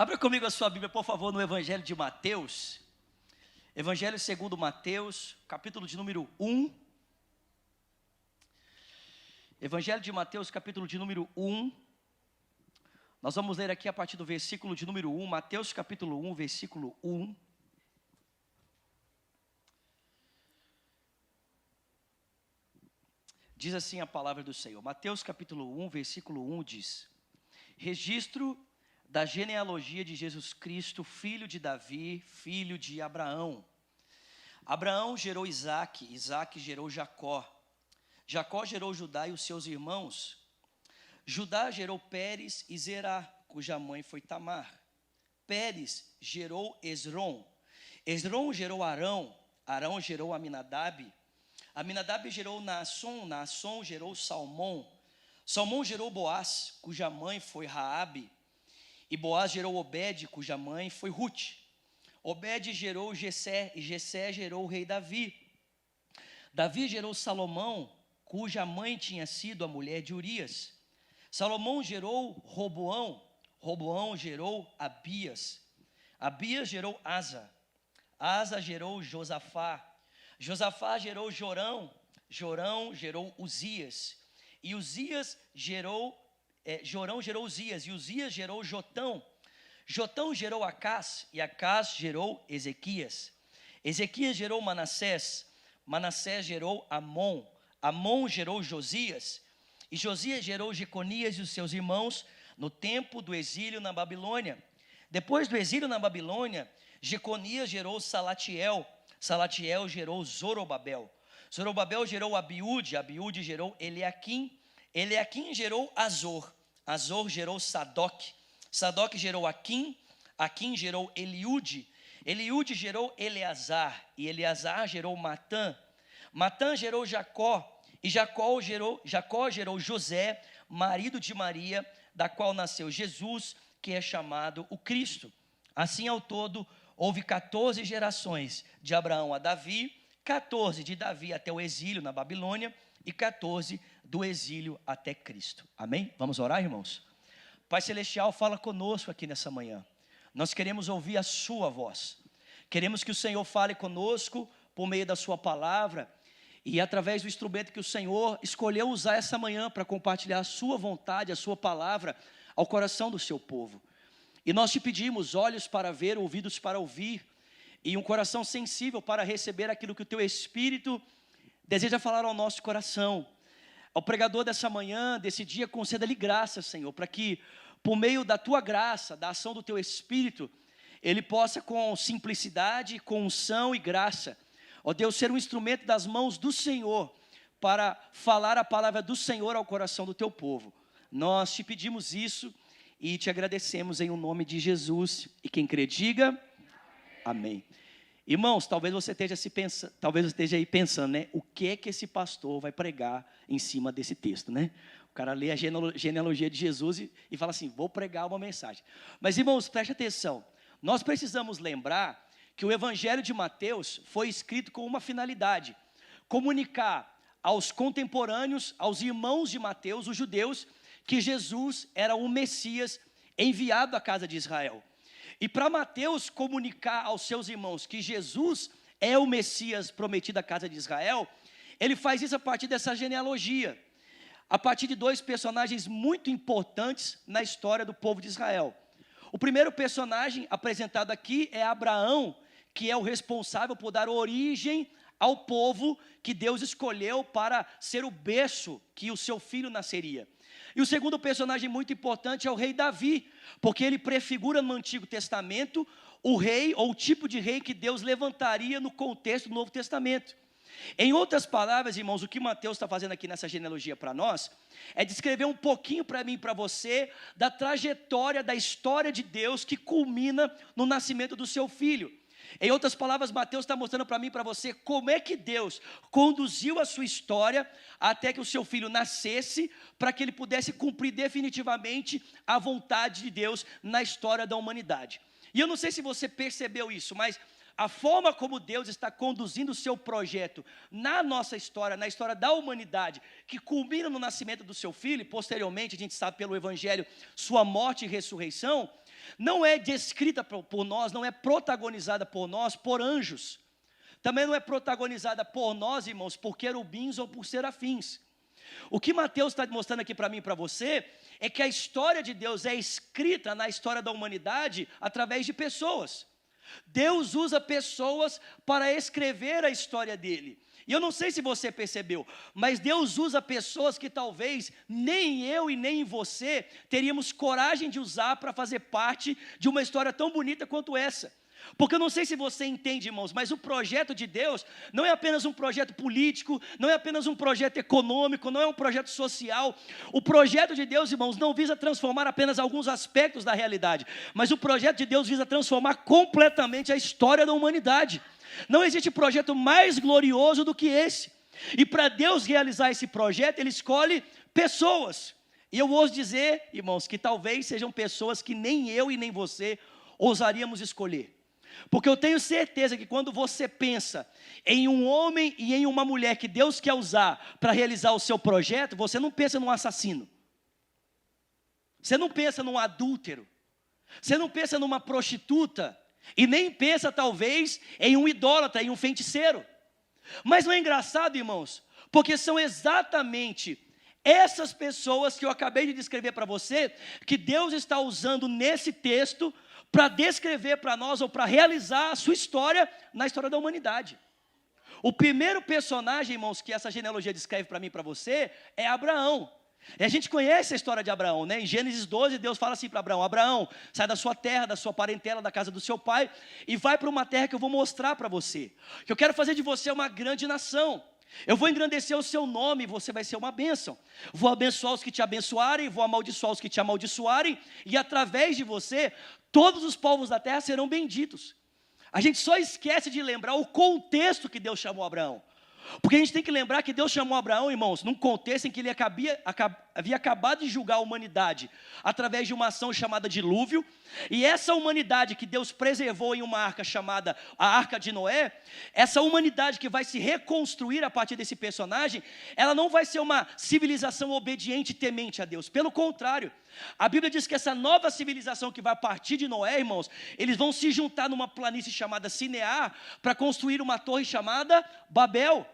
Abra comigo a sua Bíblia, por favor, no Evangelho de Mateus. Evangelho segundo Mateus, capítulo de número 1. Evangelho de Mateus, capítulo de número 1. Nós vamos ler aqui a partir do versículo de número 1. Mateus capítulo 1, versículo 1. Diz assim a palavra do Senhor. Mateus capítulo 1, versículo 1 diz: registro da genealogia de Jesus Cristo, filho de Davi, filho de Abraão. Abraão gerou Isaque, Isaque gerou Jacó. Jacó gerou Judá e os seus irmãos. Judá gerou Pérez e Zerá, cuja mãe foi Tamar. Pérez gerou Esrom. Esrom gerou Arão. Arão gerou Aminadab. Aminadab gerou Naasson. Naasson gerou Salmão. Salmão gerou Boaz, cuja mãe foi Raabe. E Boaz gerou Obed, cuja mãe foi Rute. Obed gerou Jessé, e Jessé gerou o rei Davi. Davi gerou Salomão, cuja mãe tinha sido a mulher de Urias. Salomão gerou Roboão. Roboão gerou Abias. Abias gerou Asa. Asa gerou Josafá. Josafá gerou Jorão. Jorão gerou Uzias. E Uzias Jorão gerou Uzias. E Uzias gerou Jotão. Jotão gerou Acás. E Acás gerou Ezequias. Ezequias gerou Manassés. Manassés gerou Amon. Amon gerou Josias. E Josias gerou Jeconias e os seus irmãos no tempo do exílio na Babilônia. Depois do exílio na Babilônia, Jeconias gerou Salatiel. Salatiel gerou Zorobabel. Zorobabel gerou Abiúde. Abiúde gerou Eliaquim. Eliaquim gerou Azor. Azor gerou Sadoc. Sadoc gerou Aquim. Aquim gerou Eliúde. Eliúde gerou Eleazar. E Eleazar gerou Matã. Matã gerou Jacó. E Jacó gerou José, marido de Maria, da qual nasceu Jesus, que é chamado o Cristo. Assim, ao todo, houve 14 gerações de Abraão a Davi, 14 de Davi até o exílio na Babilônia e 14 do exílio até Cristo. Amém? Vamos orar, irmãos? Pai Celestial, fala conosco aqui nessa manhã. Nós queremos ouvir a sua voz. Queremos que o Senhor fale conosco por meio da sua palavra e através do instrumento que o Senhor escolheu usar essa manhã para compartilhar a sua vontade, a sua palavra ao coração do seu povo. E nós te pedimos olhos para ver, ouvidos para ouvir e um coração sensível para receber aquilo que o teu Espírito deseja falar ao nosso coração. Ao pregador dessa manhã, desse dia, conceda-lhe graça, Senhor, para que por meio da tua graça, da ação do teu Espírito, ele possa com simplicidade, com unção e graça, ó Deus, ser um instrumento das mãos do Senhor para falar a palavra do Senhor ao coração do teu povo. Nós te pedimos isso e te agradecemos em o nome de Jesus. E quem crê, diga amém. Irmãos, talvez você esteja aí pensando, né? O que é que esse pastor vai pregar em cima desse texto, né? O cara lê a genealogia de Jesus e fala assim, vou pregar uma mensagem. Mas, irmãos, preste atenção. Nós precisamos lembrar que o Evangelho de Mateus foi escrito com uma finalidade: comunicar aos contemporâneos, aos irmãos de Mateus, os judeus, que Jesus era o Messias enviado à casa de Israel. E para Mateus comunicar aos seus irmãos que Jesus é o Messias prometido à casa de Israel, ele faz isso a partir dessa genealogia, a partir de dois personagens muito importantes na história do povo de Israel. O primeiro personagem apresentado aqui é Abraão, que é o responsável por dar origem ao povo que Deus escolheu para ser o berço que o seu filho nasceria. E o segundo personagem muito importante é o rei Davi, porque ele prefigura no Antigo Testamento o rei ou o tipo de rei que Deus levantaria no contexto do Novo Testamento. Em outras palavras, irmãos, o que Mateus está fazendo aqui nessa genealogia para nós é descrever um pouquinho para mim e para você da trajetória da história de Deus que culmina no nascimento do seu filho. Em outras palavras, Mateus está mostrando para mim e para você como é que Deus conduziu a sua história até que o seu filho nascesse, para que ele pudesse cumprir definitivamente a vontade de Deus na história da humanidade. E eu não sei se você percebeu isso, mas a forma como Deus está conduzindo o seu projeto na nossa história, na história da humanidade, que culmina no nascimento do seu filho, e posteriormente, a gente sabe pelo Evangelho, sua morte e ressurreição, não é descrita por nós, não é protagonizada por nós, por anjos. Também não é protagonizada por nós, irmãos, por querubins ou por serafins. O que Mateus está mostrando aqui para mim e para você é que a história de Deus é escrita na história da humanidade através de pessoas. Deus usa pessoas para escrever a história dele. E eu não sei se você percebeu, mas Deus usa pessoas que talvez nem eu e nem você teríamos coragem de usar para fazer parte de uma história tão bonita quanto essa. Porque eu não sei se você entende, irmãos, mas o projeto de Deus não é apenas um projeto político, não é apenas um projeto econômico, não é um projeto social. O projeto de Deus, irmãos, não visa transformar apenas alguns aspectos da realidade, mas o projeto de Deus visa transformar completamente a história da humanidade. Não existe projeto mais glorioso do que esse. E para Deus realizar esse projeto, Ele escolhe pessoas. E eu ouso dizer, irmãos, que talvez sejam pessoas que nem eu e nem você ousaríamos escolher. Porque eu tenho certeza que quando você pensa em um homem e em uma mulher que Deus quer usar para realizar o seu projeto, você não pensa num assassino. Você não pensa num adúltero. Você não pensa numa prostituta. E nem pensa, talvez, em um idólatra, em um feiticeiro. Mas não é engraçado, irmãos? Porque são exatamente essas pessoas que eu acabei de descrever para você, que Deus está usando nesse texto para descrever para nós, ou para realizar a sua história na história da humanidade. O primeiro personagem, irmãos, que essa genealogia descreve para mim e para você, é Abraão. E a gente conhece a história de Abraão, né? Em Gênesis 12, Deus fala assim para Abraão: Abraão, sai da sua terra, da sua parentela, da casa do seu pai, e vai para uma terra que eu vou mostrar para você. Que eu quero fazer de você uma grande nação. Eu vou engrandecer o seu nome, e você vai ser uma bênção. Vou abençoar os que te abençoarem, vou amaldiçoar os que te amaldiçoarem, e através de você, todos os povos da terra serão benditos. A gente só esquece de lembrar o contexto que Deus chamou Abraão. Porque a gente tem que lembrar que Deus chamou Abraão, irmãos, num contexto em que ele havia acabado de julgar a humanidade através de uma ação chamada dilúvio. E essa humanidade que Deus preservou em uma arca chamada a Arca de Noé, essa humanidade que vai se reconstruir a partir desse personagem, ela não vai ser uma civilização obediente e temente a Deus. Pelo contrário, a Bíblia diz que essa nova civilização que vai partir de Noé, irmãos, eles vão se juntar numa planície chamada Sinear para construir uma torre chamada Babel.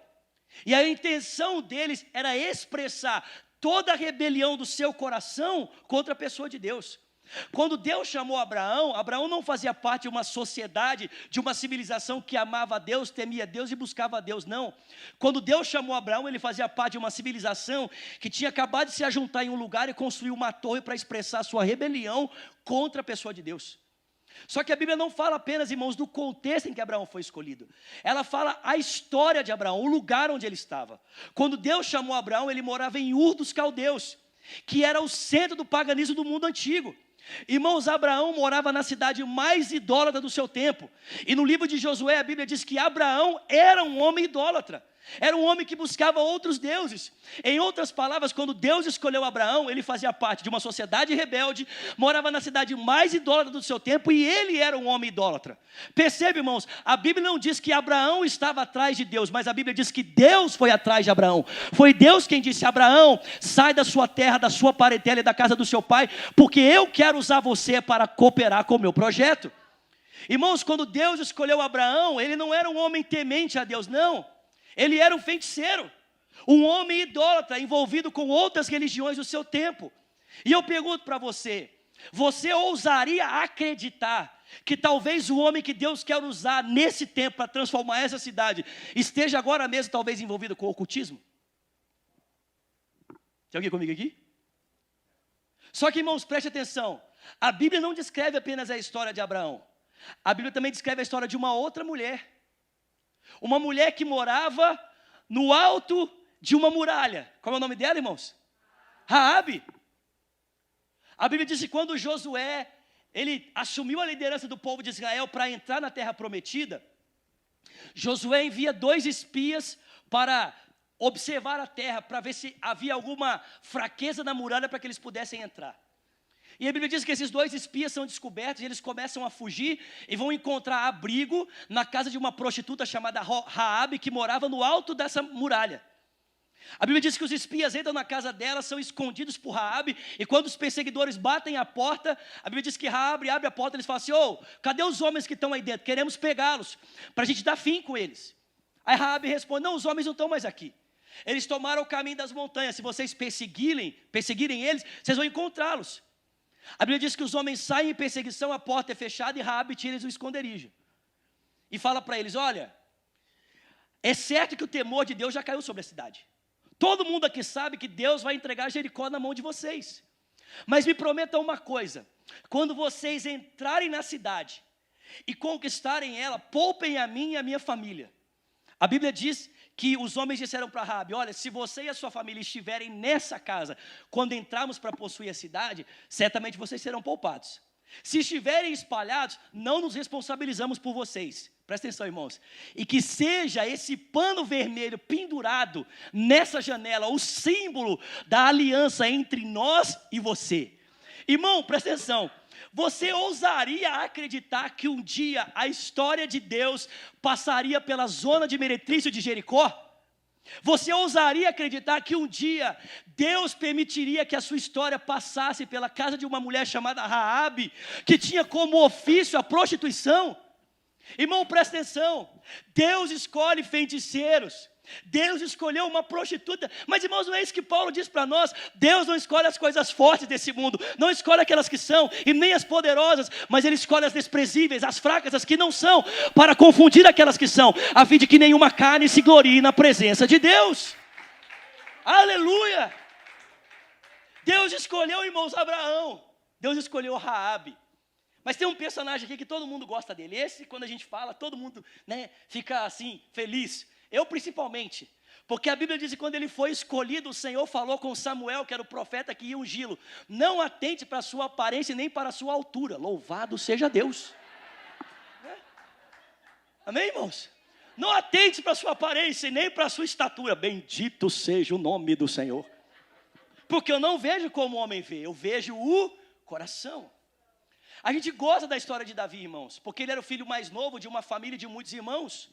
E a intenção deles era expressar toda a rebelião do seu coração contra a pessoa de Deus. Quando Deus chamou Abraão, Abraão não fazia parte de uma sociedade, de uma civilização que amava a Deus, temia Deus e buscava a Deus, não. Quando Deus chamou Abraão, ele fazia parte de uma civilização que tinha acabado de se ajuntar em um lugar e construir uma torre para expressar a sua rebelião contra a pessoa de Deus. Só que a Bíblia não fala apenas, irmãos, do contexto em que Abraão foi escolhido. Ela fala a história de Abraão, o lugar onde ele estava. Quando Deus chamou Abraão, ele morava em Ur dos Caldeus, que era o centro do paganismo do mundo antigo. Irmãos, Abraão morava na cidade mais idólatra do seu tempo. E no livro de Josué, a Bíblia diz que Abraão era um homem idólatra. Era um homem que buscava outros deuses. Em outras palavras, quando Deus escolheu Abraão, ele fazia parte de uma sociedade rebelde, morava na cidade mais idólatra do seu tempo, e ele era um homem idólatra. Percebe, irmãos, a Bíblia não diz que Abraão estava atrás de Deus, mas a Bíblia diz que Deus foi atrás de Abraão. Foi Deus quem disse: Abraão, sai da sua terra, da sua parentela e da casa do seu pai, porque eu quero usar você para cooperar com o meu projeto. Irmãos, quando Deus escolheu Abraão, ele não era um homem temente a Deus, não. Ele era um feiticeiro, um homem idólatra, envolvido com outras religiões do seu tempo. E eu pergunto para você, você ousaria acreditar que talvez o homem que Deus quer usar nesse tempo para transformar essa cidade, esteja agora mesmo talvez envolvido com o ocultismo? Tem alguém comigo aqui? Só que, irmãos, preste atenção, a Bíblia não descreve apenas a história de Abraão. A Bíblia também descreve a história de uma outra mulher. Uma mulher que morava no alto de uma muralha. Qual é o nome dela, irmãos? Raabe. A Bíblia diz que quando Josué, ele assumiu a liderança do povo de Israel para entrar na terra prometida, Josué envia 2 espias para observar a terra, para ver se havia alguma fraqueza na muralha para que eles pudessem entrar. E a Bíblia diz que esses 2 espias são descobertos e eles começam a fugir e vão encontrar abrigo na casa de uma prostituta chamada Raabe, que morava no alto dessa muralha. A Bíblia diz que os espias entram na casa dela, são escondidos por Raabe, e quando os perseguidores batem a porta, a Bíblia diz que Raabe abre a porta, e eles falam assim: ô, cadê os homens que estão aí dentro? Queremos pegá-los, para a gente dar fim com eles. Aí Raabe responde: não, os homens não estão mais aqui. Eles tomaram o caminho das montanhas, se vocês perseguirem eles, vocês vão encontrá-los. A Bíblia diz que os homens saem em perseguição, a porta é fechada, e Raabe tira eles do esconderijo. E fala para eles: olha, é certo que o temor de Deus já caiu sobre a cidade. Todo mundo aqui sabe que Deus vai entregar Jericó na mão de vocês. Mas me prometam uma coisa: quando vocês entrarem na cidade e conquistarem ela, poupem a mim e a minha família. A Bíblia diz que os homens disseram para Raabe: olha, se você e a sua família estiverem nessa casa, quando entrarmos para possuir a cidade, certamente vocês serão poupados. Se estiverem espalhados, não nos responsabilizamos por vocês. Presta atenção, irmãos. E que seja esse pano vermelho pendurado nessa janela o símbolo da aliança entre nós e você. Irmão, presta atenção. Você ousaria acreditar que um dia a história de Deus passaria pela zona de meretrício de Jericó? Você ousaria acreditar que um dia Deus permitiria que a sua história passasse pela casa de uma mulher chamada Raabe, que tinha como ofício a prostituição? Irmão, presta atenção. Deus escolhe feiticeiros, Deus escolheu uma prostituta. Mas, irmãos, não é isso que Paulo diz para nós. Deus não escolhe as coisas fortes desse mundo, não escolhe aquelas que são, e nem as poderosas, mas Ele escolhe as desprezíveis, as fracas, as que não são, para confundir aquelas que são, a fim de que nenhuma carne se glorie na presença de Deus. Aleluia! Deus escolheu, irmãos, Abraão. Deus escolheu Raabe. Mas tem um personagem aqui que todo mundo gosta dele. Esse, quando a gente fala, todo mundo, fica assim, feliz. Eu principalmente, porque a Bíblia diz que quando ele foi escolhido, o Senhor falou com Samuel, que era o profeta que ia ungí-lo: não atente para a sua aparência nem para a sua altura, louvado seja Deus. Amém, irmãos? Não atente para a sua aparência nem para a sua estatura, bendito seja o nome do Senhor. Porque eu não vejo como o homem vê, eu vejo o coração. A gente gosta da história de Davi, irmãos, porque ele era o filho mais novo de uma família de muitos irmãos.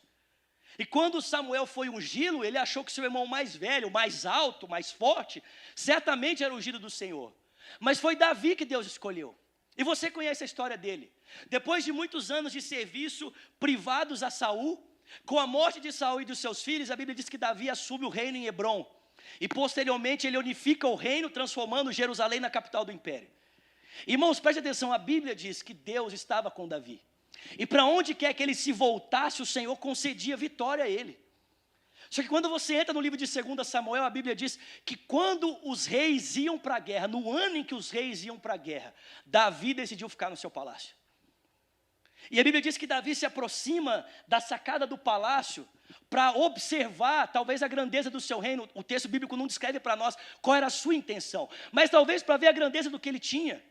E quando Samuel foi ungí-lo, ele achou que seu irmão mais velho, mais alto, mais forte, certamente era ungido do Senhor. Mas foi Davi que Deus escolheu. E você conhece a história dele. Depois de muitos anos de serviço privados a Saul, com a morte de Saul e dos seus filhos, a Bíblia diz que Davi assume o reino em Hebrom. E posteriormente ele unifica o reino, transformando Jerusalém na capital do império. Irmãos, preste atenção, a Bíblia diz que Deus estava com Davi. E para onde quer que ele se voltasse, o Senhor concedia vitória a ele. Só que quando você entra no livro de 2 Samuel, a Bíblia diz que quando os reis iam para a guerra, no ano em que os reis iam para a guerra, Davi decidiu ficar no seu palácio. E a Bíblia diz que Davi se aproxima da sacada do palácio para observar talvez a grandeza do seu reino. O texto bíblico não descreve para nós qual era a sua intenção, mas talvez para ver a grandeza do que ele tinha.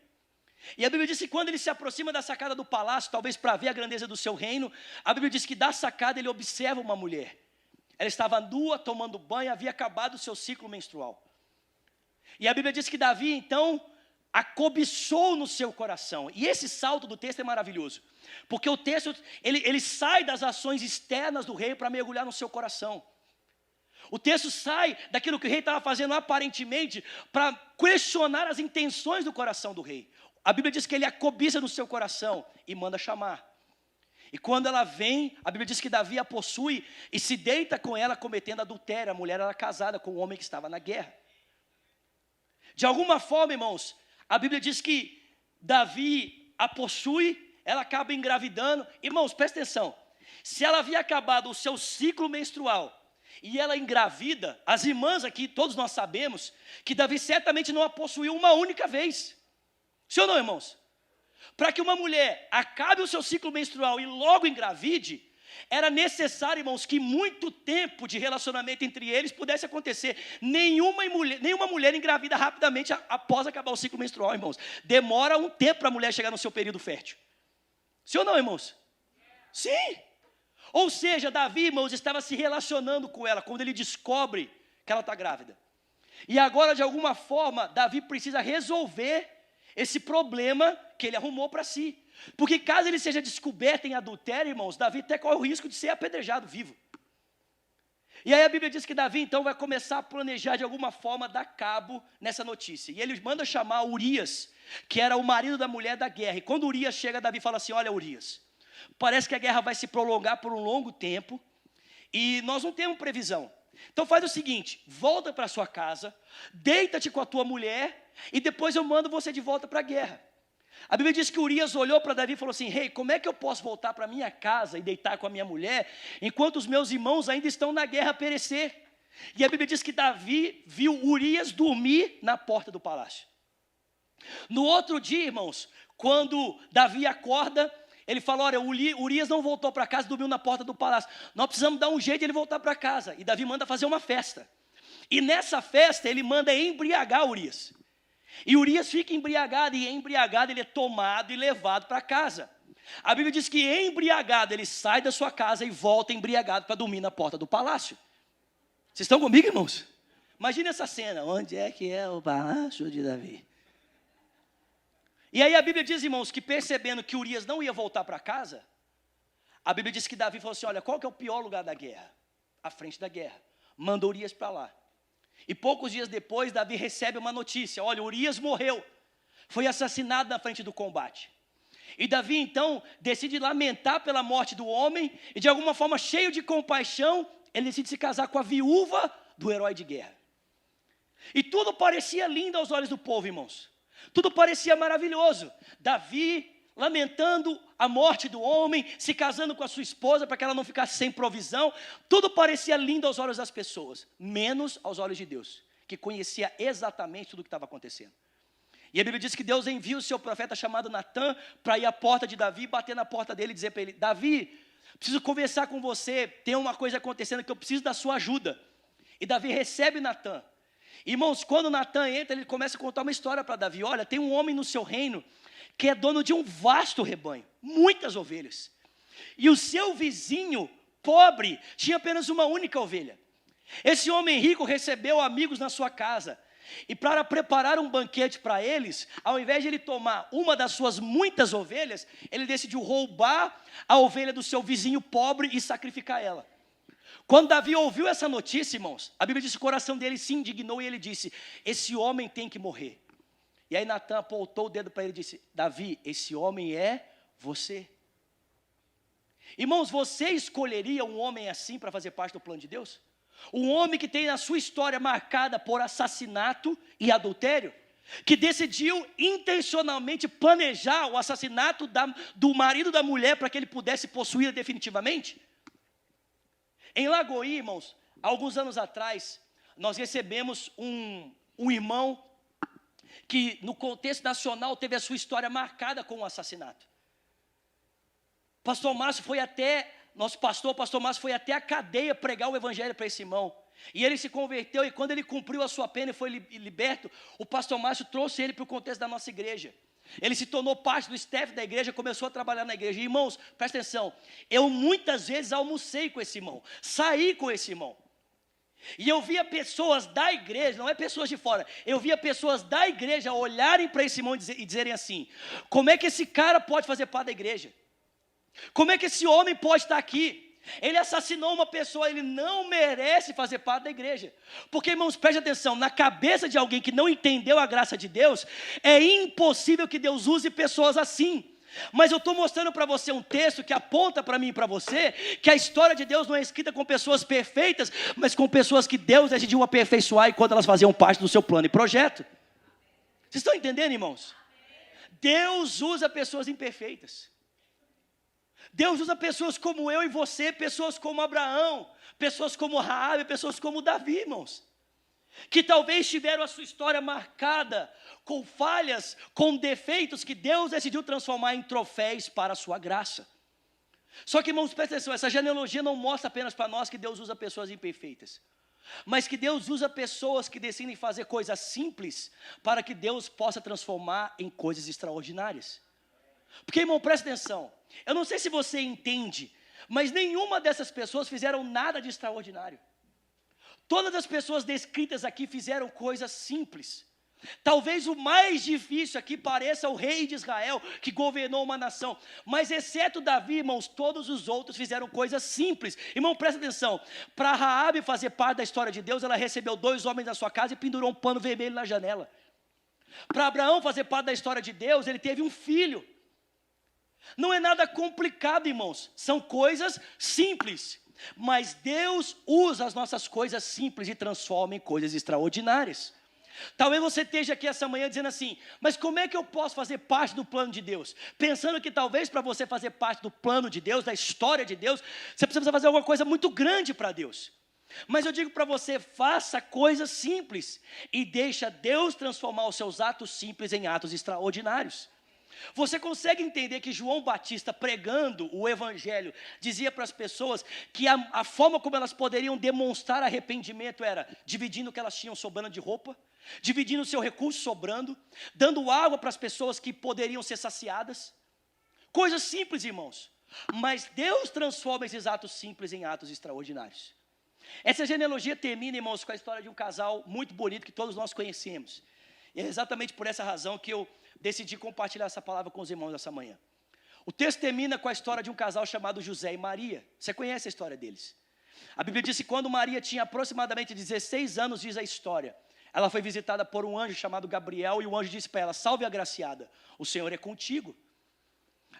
E a Bíblia diz que quando ele se aproxima da sacada do palácio, talvez para ver a grandeza do seu reino, a Bíblia diz que da sacada ele observa uma mulher. Ela estava nua, tomando banho, havia acabado o seu ciclo menstrual. E a Bíblia diz que Davi, então, a cobiçou no seu coração. E esse salto do texto é maravilhoso, porque o texto, ele sai das ações externas do rei para mergulhar no seu coração. O texto sai daquilo que o rei estava fazendo aparentemente para questionar as intenções do coração do rei. A Bíblia diz que ele a cobiça no seu coração e manda chamar. E quando ela vem, a Bíblia diz que Davi a possui e se deita com ela cometendo adultério. A mulher era casada com o homem que estava na guerra. De alguma forma, irmãos, a Bíblia diz que Davi a possui, ela acaba engravidando. Irmãos, presta atenção. Se ela havia acabado o seu ciclo menstrual e ela engravida, as irmãs aqui, todos nós sabemos, que Davi certamente não a possuiu uma única vez. Sim ou não, irmãos? Para que uma mulher acabe o seu ciclo menstrual e logo engravide, era necessário, irmãos, que muito tempo de relacionamento entre eles pudesse acontecer. Nenhuma mulher engravida rapidamente após acabar o ciclo menstrual, irmãos. Demora um tempo para a mulher chegar no seu período fértil. Sim ou não, irmãos? Sim. Ou seja, Davi, irmãos, estava se relacionando com ela quando ele descobre que ela está grávida. E agora, de alguma forma, Davi precisa resolver esse problema que ele arrumou para si. Porque caso ele seja descoberto em adultério, irmãos, Davi até corre o risco de ser apedrejado vivo. E aí a Bíblia diz que Davi então vai começar a planejar de alguma forma dar cabo nessa notícia. E ele manda chamar Urias, que era o marido da mulher da guerra. E quando Urias chega, Davi fala assim: olha, Urias, parece que a guerra vai se prolongar por um longo tempo e nós não temos previsão. Então faz o seguinte, volta para sua casa, deita-te com a tua mulher e depois eu mando você de volta para a guerra. A Bíblia diz que Urias olhou para Davi e falou assim: rei, como é que eu posso voltar para minha casa e deitar com a minha mulher, enquanto os meus irmãos ainda estão na guerra a perecer? E a Bíblia diz que Davi viu Urias dormir na porta do palácio. No outro dia, irmãos, quando Davi acorda, ele fala: olha, Urias não voltou para casa, dormiu na porta do palácio. Nós precisamos dar um jeito de ele voltar para casa. E Davi manda fazer uma festa. E nessa festa ele manda embriagar Urias. E Urias fica embriagado, e embriagado ele é tomado e levado para casa. A Bíblia diz que embriagado ele sai da sua casa e volta embriagado para dormir na porta do palácio. Vocês estão comigo, irmãos? Imagina essa cena, onde é que é o palácio de Davi? E aí a Bíblia diz, irmãos, que percebendo que Urias não ia voltar para casa, a Bíblia diz que Davi falou assim: olha, qual que é o pior lugar da guerra? A frente da guerra. Manda Urias para lá. E poucos dias depois, Davi recebe uma notícia: olha, Urias morreu, foi assassinado na frente do combate. E Davi então decide lamentar pela morte do homem, e de alguma forma cheio de compaixão, ele decide se casar com a viúva do herói de guerra. E tudo parecia lindo aos olhos do povo, irmãos. Tudo parecia maravilhoso. Davi lamentando a morte do homem, se casando com a sua esposa para que ela não ficasse sem provisão. Tudo parecia lindo aos olhos das pessoas, menos aos olhos de Deus, que conhecia exatamente tudo o que estava acontecendo. E a Bíblia diz que Deus envia o seu profeta chamado Natã para ir à porta de Davi, bater na porta dele e dizer para ele: Davi, preciso conversar com você, tem uma coisa acontecendo que eu preciso da sua ajuda. E Davi recebe Natã. Irmãos, quando Natã entra, ele começa a contar uma história para Davi: olha, tem um homem no seu reino que é dono de um vasto rebanho, muitas ovelhas. E o seu vizinho, pobre, tinha apenas uma única ovelha. Esse homem rico recebeu amigos na sua casa. E para preparar um banquete para eles, ao invés de ele tomar uma das suas muitas ovelhas, ele decidiu roubar a ovelha do seu vizinho pobre e sacrificar ela. Quando Davi ouviu essa notícia, irmãos, a Bíblia diz que o coração dele se indignou e ele disse: esse homem tem que morrer. E aí Natã apontou o dedo para ele e disse: Davi, esse homem é você. Irmãos, você escolheria um homem assim para fazer parte do plano de Deus? Um homem que tem a sua história marcada por assassinato e adultério, que decidiu intencionalmente planejar o assassinato do marido da mulher para que ele pudesse possuí-la definitivamente? Em Lagoinha, irmãos, alguns anos atrás, nós recebemos um irmão que no contexto nacional teve a sua história marcada com um assassinato. Pastor Márcio foi até, nosso pastor Márcio foi até a cadeia pregar o evangelho para esse irmão. E ele se converteu, e quando ele cumpriu a sua pena e foi liberto, o pastor Márcio trouxe ele para o contexto da nossa igreja. Ele se tornou parte do staff da igreja, começou a trabalhar na igreja. Irmãos, presta atenção, eu muitas vezes almocei com esse irmão, saí com esse irmão. E eu via pessoas da igreja, não é pessoas de fora, eu via pessoas da igreja olharem para esse irmão e dizerem assim: como é que esse cara pode fazer parte da igreja? Como é que esse homem pode estar aqui? Ele assassinou uma pessoa, ele não merece fazer parte da igreja. Porque, irmãos, preste atenção, na cabeça de alguém que não entendeu a graça de Deus, é impossível que Deus use pessoas assim. Mas eu estou mostrando para você um texto que aponta para mim e para você que a história de Deus não é escrita com pessoas perfeitas, mas com pessoas que Deus decidiu aperfeiçoar enquanto elas faziam parte do seu plano e projeto. Vocês estão entendendo, irmãos? Deus usa pessoas imperfeitas. Deus usa pessoas como eu e você, pessoas como Abraão, pessoas como Raabe, pessoas como Davi, irmãos, que talvez tiveram a sua história marcada com falhas, com defeitos que Deus decidiu transformar em troféus para a sua graça. Só que, irmãos, presta atenção, essa genealogia não mostra apenas para nós que Deus usa pessoas imperfeitas, mas que Deus usa pessoas que decidem fazer coisas simples para que Deus possa transformar em coisas extraordinárias. Porque, irmão, presta atenção, eu não sei se você entende, mas nenhuma dessas pessoas fizeram nada de extraordinário. Todas as pessoas descritas aqui fizeram coisas simples. Talvez o mais difícil aqui pareça o rei de Israel, que governou uma nação. Mas exceto Davi, irmãos, todos os outros fizeram coisas simples. Irmão, presta atenção. Para Raabe fazer parte da história de Deus, ela recebeu 2 homens na sua casa e pendurou um pano vermelho na janela. Para Abraão fazer parte da história de Deus, ele teve um filho. Não é nada complicado, irmãos. São coisas simples. Mas Deus usa as nossas coisas simples e transforma em coisas extraordinárias. Talvez você esteja aqui essa manhã dizendo assim, mas como é que eu posso fazer parte do plano de Deus? Pensando que talvez para você fazer parte do plano de Deus, da história de Deus, você precisa fazer alguma coisa muito grande para Deus. Mas eu digo para você, faça coisas simples e deixa Deus transformar os seus atos simples em atos extraordinários. Você consegue entender que João Batista, pregando o evangelho, dizia para as pessoas que a forma como elas poderiam demonstrar arrependimento era dividindo o que elas tinham sobrando de roupa, dividindo o seu recurso sobrando, dando água para as pessoas que poderiam ser saciadas. Coisas simples, irmãos. Mas Deus transforma esses atos simples em atos extraordinários. Essa genealogia termina, irmãos, com a história de um casal muito bonito que todos nós conhecemos. E é exatamente por essa razão que eu decidi compartilhar essa palavra com os irmãos essa manhã. O texto termina com a história de um casal chamado José e Maria. Você conhece a história deles? A Bíblia diz que quando Maria tinha aproximadamente 16 anos, diz a história, ela foi visitada por um anjo chamado Gabriel, e o anjo disse para ela, salve agraciada, o Senhor é contigo.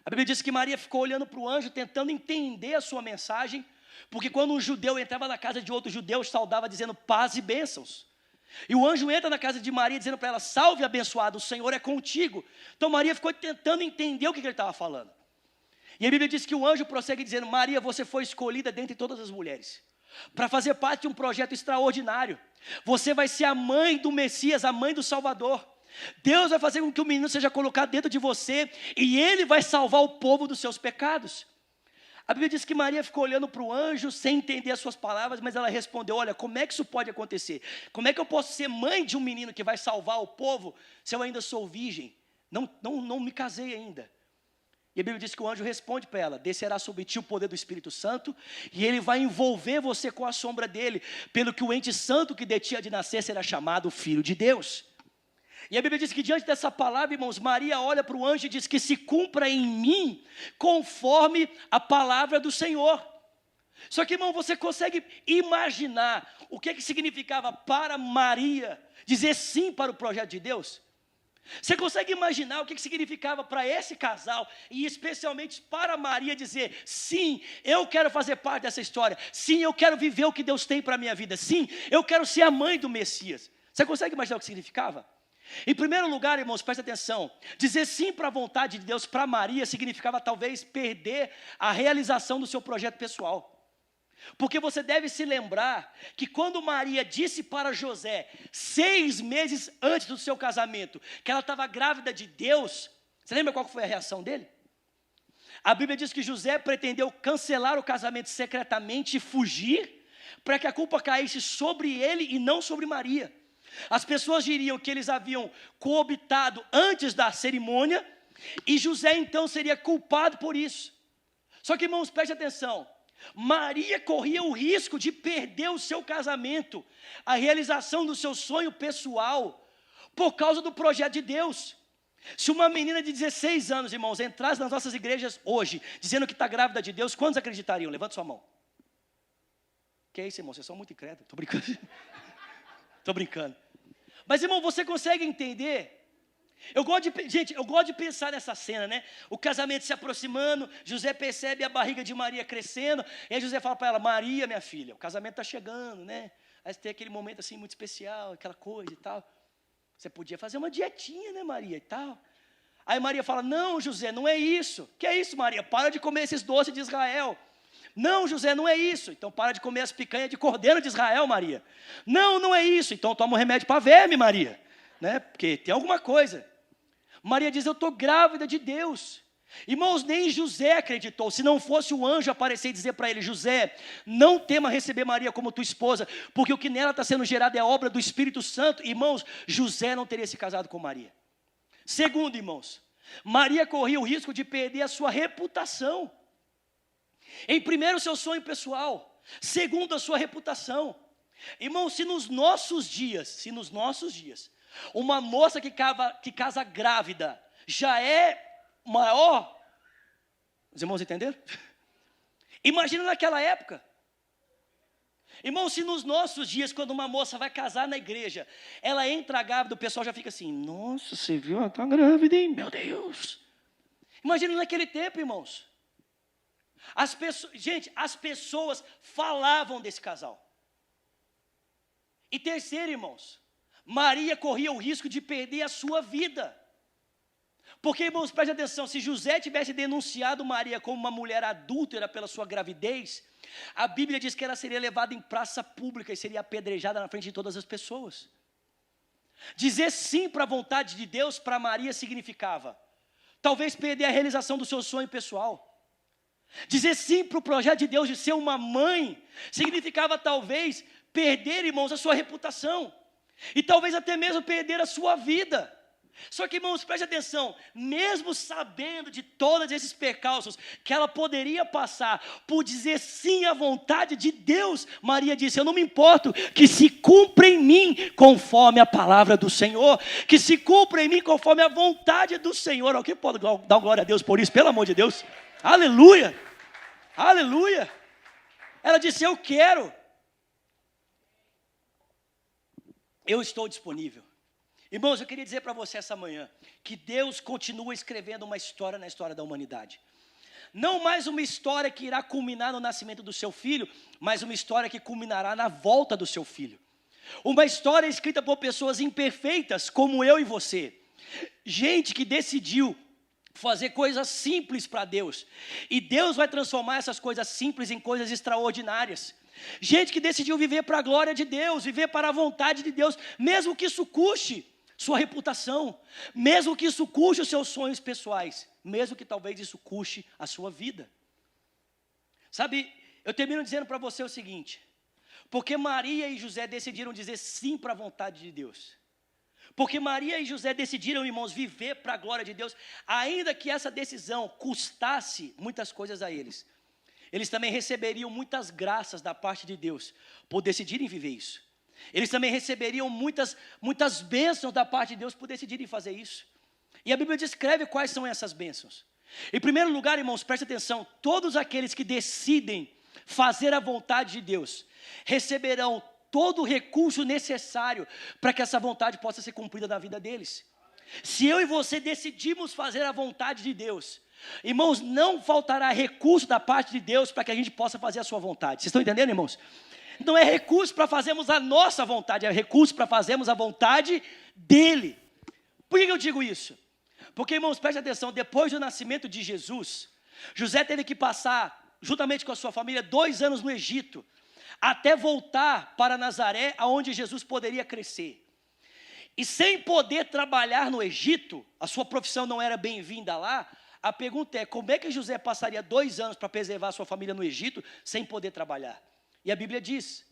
A Bíblia diz que Maria ficou olhando para o anjo, tentando entender a sua mensagem, porque quando um judeu entrava na casa de outro judeu, saudava dizendo paz e bênçãos. E o anjo entra na casa de Maria dizendo para ela, salve abençoada, o Senhor é contigo. Então Maria ficou tentando entender o que ele estava falando. E a Bíblia diz que o anjo prossegue dizendo, Maria, você foi escolhida dentre todas as mulheres, para fazer parte de um projeto extraordinário. Você vai ser a mãe do Messias, a mãe do Salvador. Deus vai fazer com que o menino seja colocado dentro de você, e ele vai salvar o povo dos seus pecados. A Bíblia diz que Maria ficou olhando para o anjo sem entender as suas palavras, mas ela respondeu, olha, como é que isso pode acontecer? Como é que eu posso ser mãe de um menino que vai salvar o povo se eu ainda sou virgem? Não me casei ainda. E a Bíblia diz que o anjo responde para ela, descerá sobre ti o poder do Espírito Santo, e ele vai envolver você com a sombra dele, pelo que o ente santo que de ti há de nascer será chamado Filho de Deus. E a Bíblia diz que diante dessa palavra, irmãos, Maria olha para o anjo e diz que se cumpra em mim, conforme a palavra do Senhor. Só que, irmão, você consegue imaginar o que significava para Maria dizer sim para o projeto de Deus? Você consegue imaginar o que significava para esse casal, e especialmente para Maria dizer, sim, eu quero fazer parte dessa história, sim, eu quero viver o que Deus tem para a minha vida, sim, eu quero ser a mãe do Messias. Você consegue imaginar o que significava? Em primeiro lugar, irmãos, presta atenção, dizer sim para a vontade de Deus para Maria significava talvez perder a realização do seu projeto pessoal. Porque você deve se lembrar que quando Maria disse para José, 6 meses antes do seu casamento, que ela estava grávida de Deus, você lembra qual foi a reação dele? A Bíblia diz que José pretendeu cancelar o casamento secretamente e fugir, para que a culpa caísse sobre ele e não sobre Maria. As pessoas diriam que eles haviam coabitado antes da cerimônia, e José então seria culpado por isso. Só que, irmãos, preste atenção, Maria corria o risco de perder o seu casamento, a realização do seu sonho pessoal, por causa do projeto de Deus. Se uma menina de 16 anos, irmãos, entrasse nas nossas igrejas hoje, dizendo que está grávida de Deus, quantos acreditariam? Levanta sua mão. Que é isso, irmão? Vocês são muito incrédulos. Estou brincando. Estou brincando. Mas, irmão, você consegue entender? Eu gosto de pensar nessa cena, né? O casamento se aproximando, José percebe a barriga de Maria crescendo, e aí José fala para ela, Maria, minha filha, o casamento está chegando, né? Aí tem aquele momento assim muito especial, aquela coisa e tal. Você podia fazer uma dietinha, né, Maria, e tal. Aí Maria fala, não, José, não é isso. Que é isso, Maria? Para de comer esses doces de Israel. Não, José, não é isso. Então para de comer as picanhas de cordeiro de Israel, Maria. Não, não é isso. Então toma um remédio para verme, Maria. Né? Porque tem alguma coisa. Maria diz, eu estou grávida de Deus. Irmãos, nem José acreditou. Se não fosse o anjo aparecer e dizer para ele, José, não tema receber Maria como tua esposa, porque o que nela está sendo gerado é obra do Espírito Santo. Irmãos, José não teria se casado com Maria. Segundo, irmãos, Maria corria o risco de perder a sua reputação. Em primeiro, o seu sonho pessoal. Segundo, a sua reputação. Irmãos, se nos nossos dias, Uma moça que casa grávida já é maior. Os irmãos entenderam? Imagina naquela época. Irmão, se nos nossos dias, quando uma moça vai casar na igreja, ela entra grávida, o pessoal já fica assim, nossa, você viu, ela está grávida, hein? Meu Deus. Imagina naquele tempo, irmãos. As pessoas falavam desse casal. E terceiro, irmãos, Maria corria o risco de perder a sua vida. Porque, irmãos, preste atenção, se José tivesse denunciado Maria como uma mulher adúltera pela sua gravidez, a Bíblia diz que ela seria levada em praça pública e seria apedrejada na frente de todas as pessoas. Dizer sim para a vontade de Deus para Maria significava talvez perder a realização do seu sonho pessoal. Dizer sim para o projeto de Deus de ser uma mãe significava talvez perder, irmãos, a sua reputação. E talvez até mesmo perder a sua vida. Só que, irmãos, preste atenção, mesmo sabendo de todos esses percalços que ela poderia passar por dizer sim à vontade de Deus, Maria disse, eu não me importo que se cumpra em mim conforme a palavra do Senhor, que se cumpra em mim conforme a vontade do Senhor. Alguém pode dar glória a Deus por isso, pelo amor de Deus? Aleluia, aleluia. Ela disse, eu quero, eu estou disponível. Irmãos, eu queria dizer para você essa manhã, que Deus continua escrevendo uma história na história da humanidade. Não mais uma história que irá culminar no nascimento do seu filho, mas uma história que culminará na volta do seu filho. Uma história escrita por pessoas imperfeitas, como eu e você. Gente que decidiu fazer coisas simples para Deus. E Deus vai transformar essas coisas simples em coisas extraordinárias. Gente que decidiu viver para a glória de Deus, viver para a vontade de Deus, mesmo que isso custe sua reputação, mesmo que isso custe os seus sonhos pessoais, mesmo que talvez isso custe a sua vida. Sabe, eu termino dizendo para você o seguinte, porque Maria e José decidiram dizer sim para a vontade de Deus, porque Maria e José decidiram, irmãos, viver para a glória de Deus, ainda que essa decisão custasse muitas coisas a eles, eles também receberiam muitas graças da parte de Deus, por decidirem viver isso. Eles também receberiam muitas bênçãos da parte de Deus por decidirem fazer isso. E a Bíblia descreve quais são essas bênçãos. Em primeiro lugar, irmãos, preste atenção, todos aqueles que decidem fazer a vontade de Deus, receberão todo o recurso necessário para que essa vontade possa ser cumprida na vida deles. Se eu e você decidimos fazer a vontade de Deus, irmãos, não faltará recurso da parte de Deus para que a gente possa fazer a sua vontade. Vocês estão entendendo, irmãos? Não é recurso para fazermos a nossa vontade, é recurso para fazermos a vontade dEle. Por que eu digo isso? Porque, irmãos, preste atenção, depois do nascimento de Jesus, José teve que passar, juntamente com a sua família, 2 anos no Egito, até voltar para Nazaré, aonde Jesus poderia crescer. E sem poder trabalhar no Egito, a sua profissão não era bem-vinda lá, a pergunta é, como é que José passaria 2 anos para preservar a sua família no Egito, sem poder trabalhar? E a Bíblia diz,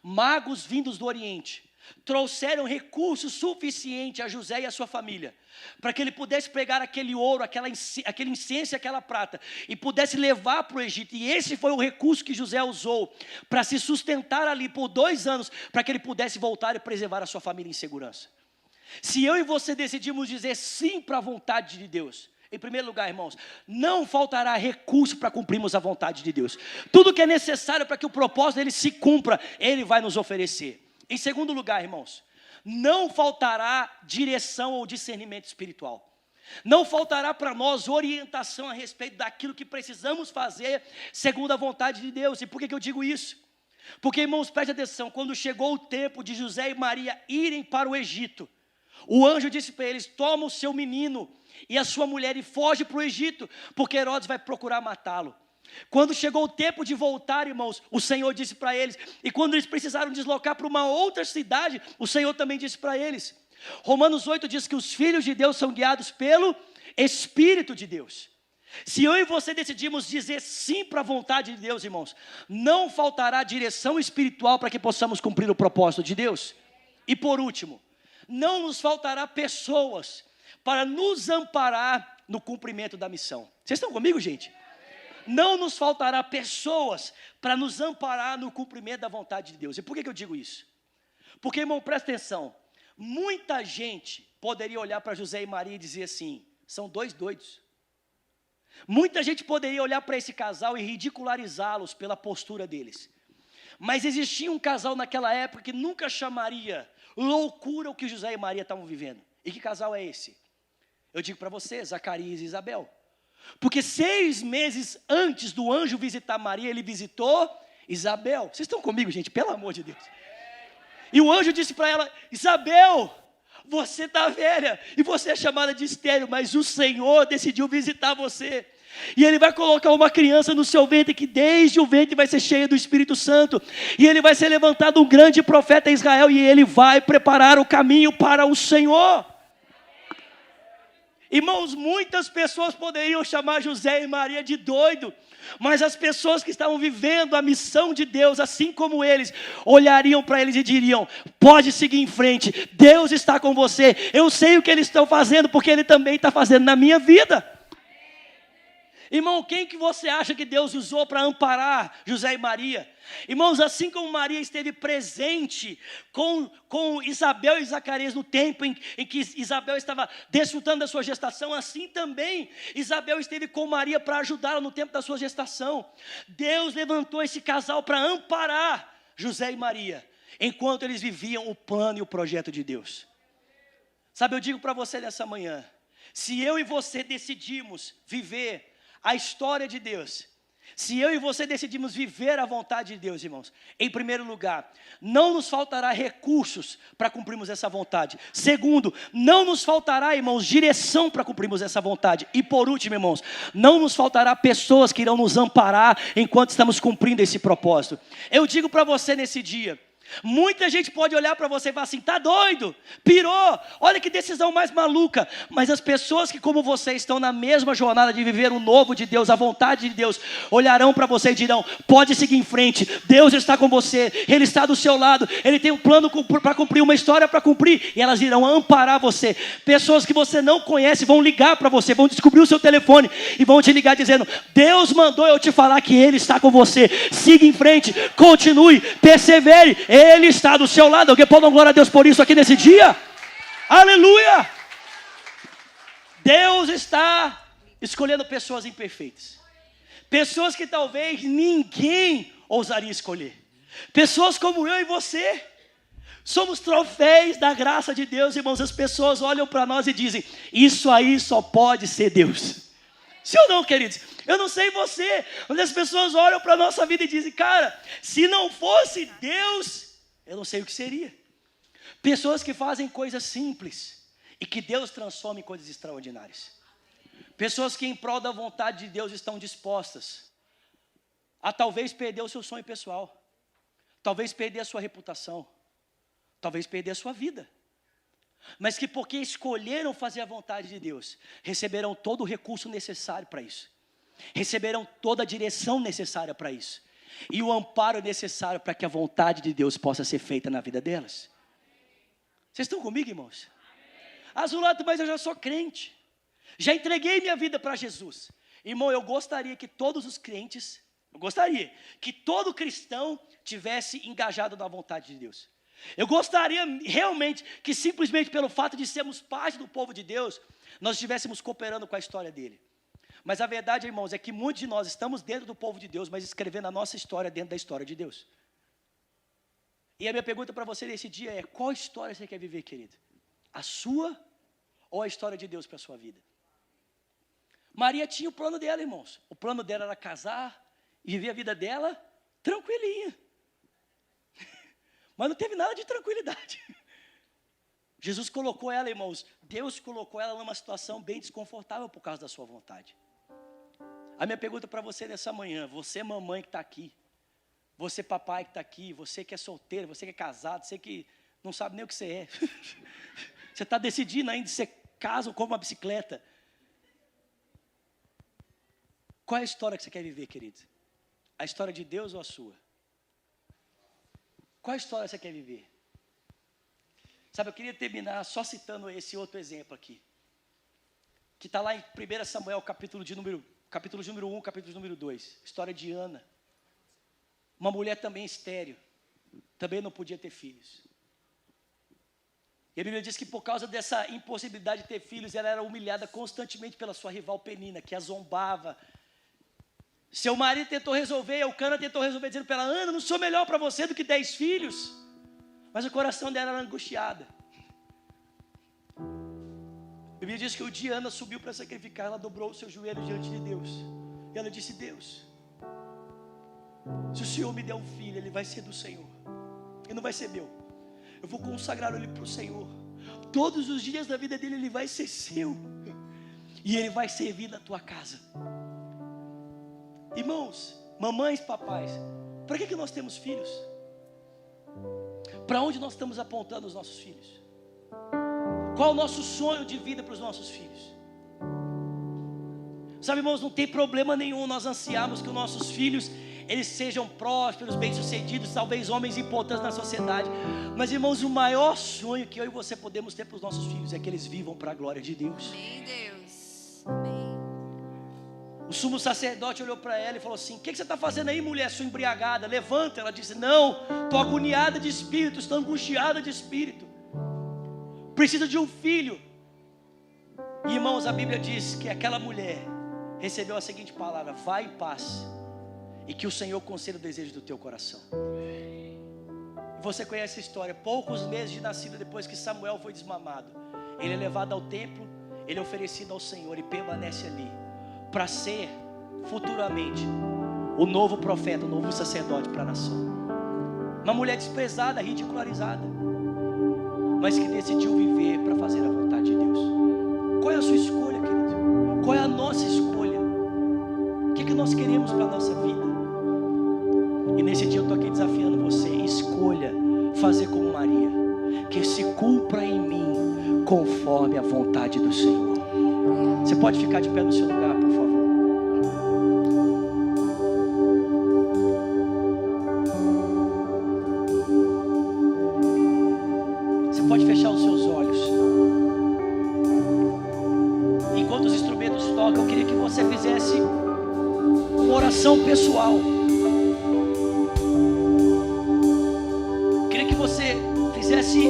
magos vindos do Oriente, trouxeram recursos suficientes a José e a sua família, para que ele pudesse pegar aquele ouro, aquele incenso e aquela prata, e pudesse levar para o Egito, e esse foi o recurso que José usou, para se sustentar ali por 2 anos, para que ele pudesse voltar e preservar a sua família em segurança. Se eu e você decidimos dizer sim para a vontade de Deus, em primeiro lugar, irmãos, não faltará recurso para cumprirmos a vontade de Deus. Tudo que é necessário para que o propósito dele se cumpra, Ele vai nos oferecer. Em segundo lugar, irmãos, não faltará direção ou discernimento espiritual. Não faltará para nós orientação a respeito daquilo que precisamos fazer segundo a vontade de Deus. E por que eu digo isso? Porque, irmãos, preste atenção, quando chegou o tempo de José e Maria irem para o Egito, o anjo disse para eles, toma o seu menino e a sua mulher e foge para o Egito, porque Herodes vai procurar matá-lo. Quando chegou o tempo de voltar, irmãos, o Senhor disse para eles, e quando eles precisaram deslocar para uma outra cidade, o Senhor também disse para eles. Romanos 8 diz que os filhos de Deus são guiados pelo Espírito de Deus. Se eu e você decidimos dizer sim para a vontade de Deus, irmãos, não faltará direção espiritual para que possamos cumprir o propósito de Deus. E por último, não nos faltará pessoas para nos amparar no cumprimento da missão. Vocês estão comigo, gente? Não nos faltará pessoas para nos amparar no cumprimento da vontade de Deus. E por que eu digo isso? Porque, irmão, presta atenção. Muita gente poderia olhar para José e Maria e dizer assim, são dois doidos. Muita gente poderia olhar para esse casal e ridicularizá-los pela postura deles. Mas existia um casal naquela época que nunca chamaria loucura o que José e Maria estavam vivendo. E que casal é esse? Eu digo para você, Zacarias e Isabel. Porque 6 meses antes do anjo visitar Maria, ele visitou Isabel. Vocês estão comigo, gente? Pelo amor de Deus. E o anjo disse para ela, Isabel, você está velha e você é chamada de estéril, mas o Senhor decidiu visitar você. E Ele vai colocar uma criança no seu ventre, que desde o ventre vai ser cheia do Espírito Santo. E ele vai ser levantado um grande profeta em Israel, e ele vai preparar o caminho para o Senhor. Irmãos, muitas pessoas poderiam chamar José e Maria de doido, mas as pessoas que estavam vivendo a missão de Deus, assim como eles, olhariam para eles e diriam, pode seguir em frente, Deus está com você, eu sei o que eles estão fazendo, porque Ele também está fazendo na minha vida. Irmão, quem que você acha que Deus usou para amparar José e Maria? Irmãos, assim como Maria esteve presente com Isabel e Zacarias no tempo em que Isabel estava desfrutando da sua gestação, assim também Isabel esteve com Maria para ajudá-la no tempo da sua gestação. Deus levantou esse casal para amparar José e Maria, enquanto eles viviam o plano e o projeto de Deus. Sabe, eu digo para você nessa manhã, se eu e você decidimos viver a história de Deus, se eu e você decidimos viver a vontade de Deus, irmãos, em primeiro lugar, não nos faltará recursos para cumprirmos essa vontade. Segundo, não nos faltará, irmãos, direção para cumprirmos essa vontade. E por último, irmãos, não nos faltará pessoas que irão nos amparar enquanto estamos cumprindo esse propósito. Eu digo para você nesse dia, muita gente pode olhar para você e falar assim, tá doido, pirou, olha que decisão mais maluca. Mas as pessoas que como você estão na mesma jornada de viver o novo de Deus, a vontade de Deus, olharão para você e dirão, pode seguir em frente, Deus está com você, Ele está do seu lado, Ele tem um plano para cumprir, uma história para cumprir, e elas irão amparar você. Pessoas que você não conhece vão ligar para você, vão descobrir o seu telefone e vão te ligar dizendo, Deus mandou eu te falar que Ele está com você, siga em frente, continue, persevere, Ele está do seu lado. Alguém pode dar glória a Deus por isso aqui nesse dia? Aleluia! Deus está escolhendo pessoas imperfeitas, pessoas que talvez ninguém ousaria escolher, pessoas como eu e você. Somos troféus da graça de Deus, irmãos. As pessoas olham para nós e dizem, isso aí só pode ser Deus. Sim ou não, queridos? Eu não sei você, mas as pessoas olham para a nossa vida e dizem, cara, se não fosse Deus, eu não sei o que seria. Pessoas que fazem coisas simples e que Deus transforma em coisas extraordinárias. Pessoas que em prol da vontade de Deus estão dispostas a talvez perder o seu sonho pessoal, talvez perder a sua reputação, talvez perder a sua vida. Mas que porque escolheram fazer a vontade de Deus, receberão todo o recurso necessário para isso. Receberão toda a direção necessária para isso. E o amparo necessário para que a vontade de Deus possa ser feita na vida delas. Vocês estão comigo, irmãos? Azulato, mas eu já sou crente. Já entreguei minha vida para Jesus. Irmão, eu gostaria que todos os crentes, que todo cristão tivesse engajado na vontade de Deus. Eu gostaria realmente que simplesmente pelo fato de sermos parte do povo de Deus, nós estivéssemos cooperando com a história dele. Mas a verdade, irmãos, é que muitos de nós estamos dentro do povo de Deus, mas escrevendo a nossa história dentro da história de Deus. E a minha pergunta para você nesse dia é, qual história você quer viver, querido? A sua ou a história de Deus para a sua vida? Maria tinha o plano dela, irmãos. O plano dela era casar e viver a vida dela tranquilinha. Mas não teve nada de tranquilidade. Jesus colocou ela, irmãos, Deus colocou ela numa situação bem desconfortável por causa da sua vontade. A minha pergunta para você nessa manhã, você mamãe que está aqui, você papai que está aqui, você que é solteiro, você que é casado, você que não sabe nem o que você é. Você está decidindo ainda se você casa ou compra uma bicicleta. Qual é a história que você quer viver, querido? A história de Deus ou a sua? Qual história você quer viver? Sabe, eu queria terminar só citando esse outro exemplo aqui, que está lá em 1 Samuel, capítulo de número 1, capítulo de número 2, história de Ana, uma mulher também estéril, também não podia ter filhos. E a Bíblia diz que por causa dessa impossibilidade de ter filhos, ela era humilhada constantemente pela sua rival Penina, que a zombava. Seu marido tentou resolver, Eucana tentou resolver, dizendo para ela: Ana, não sou melhor para você do que 10 filhos. Mas o coração dela era angustiado. A Bíblia diz que o dia Ana subiu para sacrificar, ela dobrou o seu joelho diante de Deus. E ela disse: Deus, se o Senhor me der um filho, ele vai ser do Senhor, ele não vai ser meu. Eu vou consagrar ele para o Senhor. Todos os dias da vida dele ele vai ser seu, e ele vai servir na tua casa. Irmãos, mamães, papais, para que nós temos filhos? Para onde nós estamos apontando os nossos filhos? Qual o nosso sonho de vida para os nossos filhos? Sabe, irmãos, não tem problema nenhum nós ansiarmos que os nossos filhos eles sejam prósperos, bem-sucedidos, talvez homens importantes na sociedade. Mas, irmãos, o maior sonho que eu e você podemos ter para os nossos filhos é que eles vivam para a glória de Deus. Amém, Deus. Amém. O sumo sacerdote olhou para ela e falou assim: o que você está fazendo aí, mulher, sua embriagada? Levanta. Ela disse: não, estou agoniada de espírito, estou angustiada de espírito, preciso de um filho. E, irmãos, a Bíblia diz que aquela mulher recebeu a seguinte palavra: vai em paz, e que o Senhor conceda o desejo do teu coração. E você conhece a história. Poucos meses de nascido, depois que Samuel foi desmamado, ele é levado ao templo, ele é oferecido ao Senhor e permanece ali, para ser futuramente o novo profeta, o novo sacerdote para a nação. Uma mulher desprezada, ridicularizada, mas que decidiu viver para fazer a vontade de Deus. Qual é a sua escolha, querido? Qual é a nossa escolha? O que nós queremos para a nossa vida? E nesse dia eu estou aqui desafiando você: escolha fazer como Maria, que se cumpra em mim conforme a vontade do Senhor. Você pode ficar de pé no seu lugar, por favor. Você pode fechar os seus olhos. Enquanto os instrumentos tocam, eu queria que você fizesse uma oração pessoal. Eu queria que você fizesse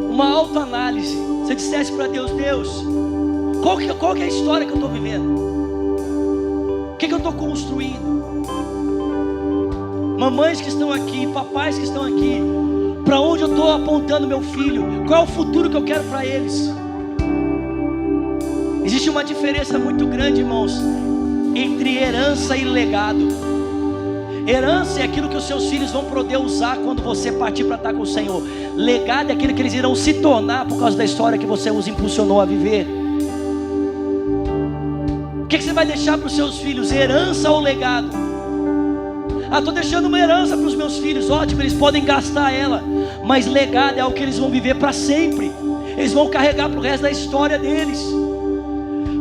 uma autoanálise. Você dissesse para Deus: Deus, qual que é a história que eu estou vivendo? O que eu estou construindo? Mamães que estão aqui, papais que estão aqui, para onde eu estou apontando meu filho? Qual é o futuro que eu quero para eles? Existe uma diferença muito grande, irmãos, entre herança e legado. Herança é aquilo que os seus filhos vão poder usar quando você partir para estar com o Senhor. Legado é aquilo que eles irão se tornar por causa da história que você os impulsionou a viver. O que você vai deixar para os seus filhos? Herança ou legado? Estou deixando uma herança para os meus filhos. Ótimo, eles podem gastar ela, mas legado é o que eles vão viver para sempre. Eles vão carregar para o resto da história deles.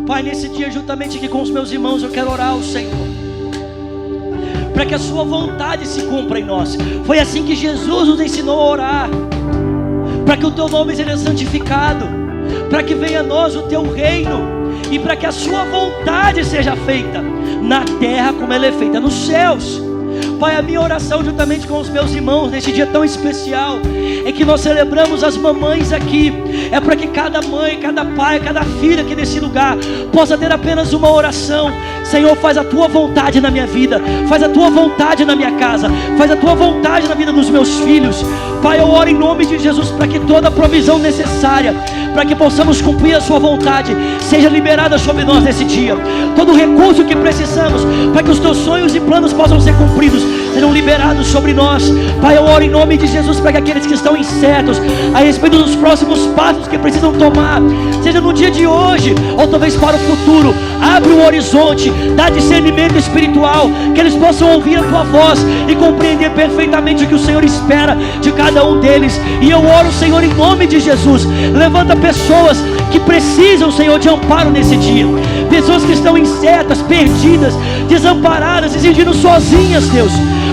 Pai, nesse dia, juntamente aqui com os meus irmãos, eu quero orar ao Senhor, para que a sua vontade se cumpra em nós. Foi assim que Jesus nos ensinou a orar, para que o teu nome seja santificado, para que venha a nós o teu reino, e para que a sua vontade seja feita na terra como ela é feita nos céus. Pai, a minha oração juntamente com os meus irmãos nesse dia tão especial é que nós celebramos as mamães aqui. É para que cada mãe, cada pai, cada filha aqui nesse lugar possa ter apenas uma oração: Senhor, faz a tua vontade na minha vida, faz a tua vontade na minha casa, faz a tua vontade na vida dos meus filhos. Pai, eu oro em nome de Jesus para que toda a provisão necessária para que possamos cumprir a sua vontade seja liberada sobre nós nesse dia. Todo recurso que precisamos para que os teus sonhos e planos possam ser cumpridos sejam liberados sobre nós. Pai, eu oro em nome de Jesus para que aqueles que estão incertos a respeito dos próximos passos que precisam tomar, seja no dia de hoje ou talvez para o futuro, abre o horizonte, dá discernimento espiritual, que eles possam ouvir a tua voz e compreender perfeitamente o que o Senhor espera de cada um deles. E eu oro, Senhor, em nome de Jesus, levanta pessoas que precisam, Senhor, de amparo nesse dia, pessoas que estão incertas, perdidas, desamparadas, se sentindo sozinhas, Deus.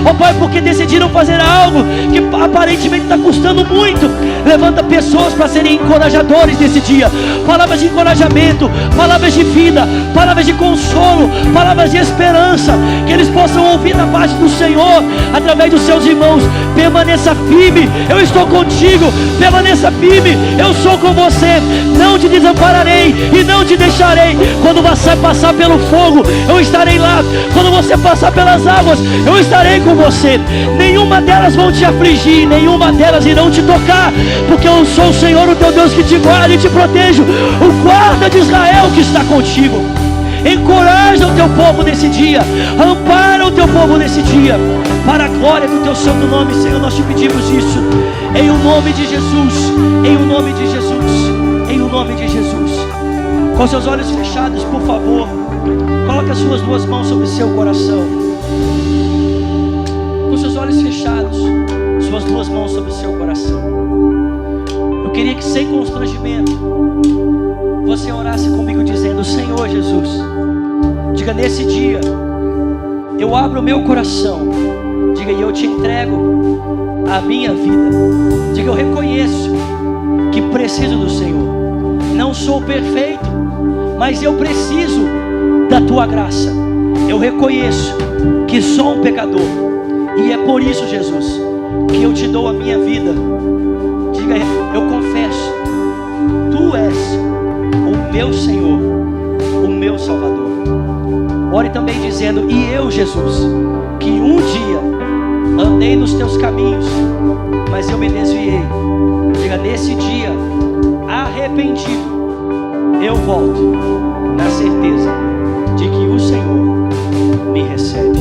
Ó Pai, porque decidiram fazer algo que aparentemente está custando muito. Levanta pessoas para serem encorajadores nesse dia. Palavras de encorajamento, palavras de vida, palavras de consolo, palavras de esperança, que eles possam ouvir da parte do Senhor, através dos seus irmãos. Permaneça firme, eu estou contigo. Permaneça firme, eu sou com você. Não te desampararei e não te deixarei. Quando você passar pelo fogo, eu estarei lá. Quando você passar pelas águas, eu estarei com você. Nenhuma delas vão te afligir, nenhuma delas irão te tocar, porque eu sou o Senhor, o teu Deus, que te guarda e te protejo, o guarda de Israel que está contigo. Encoraja o teu povo nesse dia, ampara o teu povo nesse dia, para a glória do teu santo nome, Senhor. Nós te pedimos isso, em o nome de Jesus, em o nome de Jesus, em o nome de Jesus. Com seus olhos fechados, por favor, coloque as suas duas mãos sobre o seu coração. Com seus olhos fechados, suas duas mãos sobre o seu coração. Eu queria que, sem constrangimento, você orasse comigo dizendo: Senhor Jesus, diga, nesse dia eu abro o meu coração. Diga, e eu te entrego a minha vida. Diga, eu reconheço que preciso do Senhor. Não sou perfeito, mas eu preciso da tua graça. Eu reconheço que sou um pecador, e é por isso, Jesus, que eu te dou a minha vida. Diga, eu confesso, tu és o meu Senhor, o meu Salvador. Ore também dizendo: e eu, Jesus, que um dia andei nos teus caminhos, mas eu me desviei. Diga, nesse dia, arrependido, eu volto na certeza de que o Senhor me recebe.